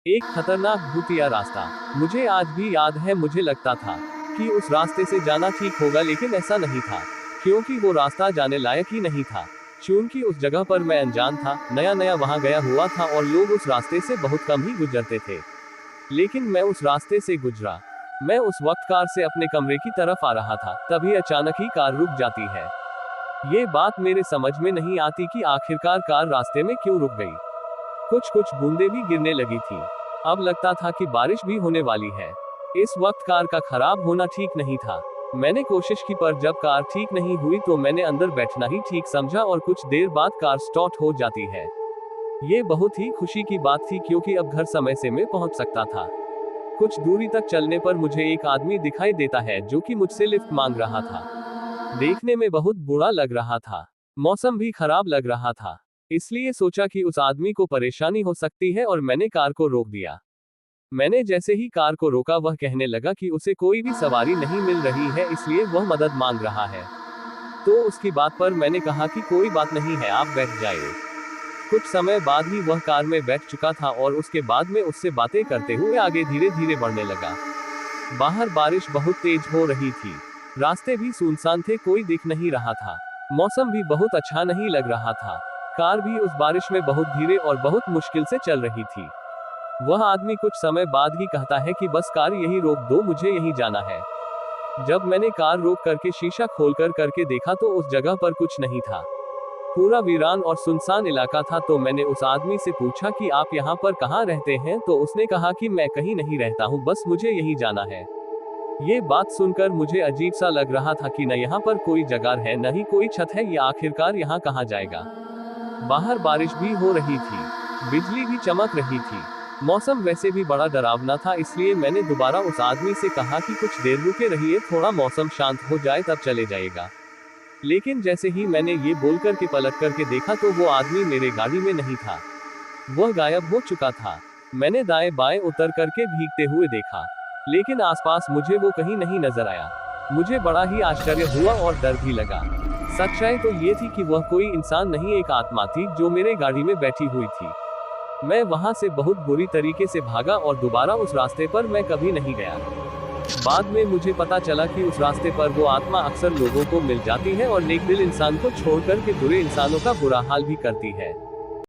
एक खतरनाक भूतिया रास्ता। मुझे आज भी याद है, मुझे लगता था कि उस रास्ते से जाना ठीक होगा, लेकिन ऐसा नहीं था, क्योंकि वो रास्ता जाने लायक ही नहीं था। क्योंकि उस जगह पर मैं अनजान था, नया नया वहां गया हुआ था और लोग उस रास्ते से बहुत कम ही गुजरते थे। लेकिन मैं उस रास्ते से गुजरा। मैं उस वक्त कार से अपने कमरे की तरफ आ रहा था, तभी अचानक ही कार रुक जाती है। ये बात मेरे समझ में नहीं आती कि आखिरकार कार रास्ते में क्यों रुक गई। कुछ कुछ बूंदें भी गिरने लगी थी। अब लगता था कि बारिश भी होने वाली है। इस वक्त कार का खराब होना ठीक नहीं था। मैंने कोशिश की, पर जब कार ठीक नहीं हुई तो मैंने अंदर बैठना ही ठीक समझा और कुछ देर बाद कार स्टार्ट हो जाती है। ये बहुत ही खुशी की बात थी, क्योंकि अब घर समय से मैं पहुंच सकता था। कुछ दूरी तक चलने पर मुझे एक आदमी दिखाई देता है जो कि मुझसे लिफ्ट मांग रहा था। देखने में बहुत बुरा लग रहा था। मौसम भी खराब लग रहा था। इसलिए सोचा कि उस आदमी को परेशानी हो सकती है और मैंने कार को रोक दिया। मैंने जैसे ही कार को रोका, वह कहने लगा कि उसे कोई भी सवारी नहीं मिल रही है, इसलिए वह मदद मांग रहा है। तो उसकी बात पर मैंने कहा कि कोई बात नहीं है, आप बैठ जाइए। कुछ समय बाद ही वह कार में बैठ चुका था और उसके बाद में उससे बातें करते हुए आगे धीरे धीरे बढ़ने लगा। बाहर बारिश बहुत तेज हो रही थी। रास्ते भी सुनसान थे, कोई दिख नहीं रहा था। मौसम भी बहुत अच्छा नहीं लग रहा था। कार भी उस बारिश में बहुत धीरे और बहुत मुश्किल से चल रही थी। वह आदमी कुछ समय बाद ही कहता है कि बस कार यही रोक दो, मुझे यही जाना है। जब मैंने कार रोक करके शीशा खोलकर करके देखा तो उस जगह पर कुछ नहीं था। पूरा वीरान और सुनसान इलाका था। तो मैंने उस आदमी से पूछा कि आप यहाँ पर कहाँ रहते हैं, तो उसने कहा कि मैं कहीं नहीं रहता हूँ, बस मुझे यही जाना है। ये बात सुनकर मुझे अजीब सा लग रहा था कि न यहाँ पर कोई जगह है, न ही कोई छत है, ये आखिरकार यहाँ कहाँ जाएगा। बाहर बारिश भी हो रही थी, बिजली भी चमक रही थी। मौसम वैसे भी बड़ा डरावना था, इसलिए मैंने दोबारा उस आदमी से कहा कि कुछ देर रुके रहिए, थोड़ा मौसम शांत हो जाए तब चले जाएगा। लेकिन जैसे ही मैंने ये बोलकर के पलट करके देखा तो वो आदमी मेरे गाड़ी में नहीं था, वह गायब हो चुका था। मैंने दाएं बाएं उतर करके भीगते हुए देखा, लेकिन आसपास मुझे वो कहीं नहीं नजर आया। मुझे बड़ा ही आश्चर्य हुआ और डर भी लगा। सच्चाई तो ये थी कि वह कोई इंसान नहीं, एक आत्मा थी जो मेरे गाड़ी में बैठी हुई थी। मैं वहां से बहुत बुरी तरीके से भागा और दोबारा उस रास्ते पर मैं कभी नहीं गया। बाद में मुझे पता चला कि उस रास्ते पर वो आत्मा अक्सर लोगों को मिल जाती है और नेक दिल इंसान को छोड़कर के बुरे इंसानों का बुरा हाल भी करती है।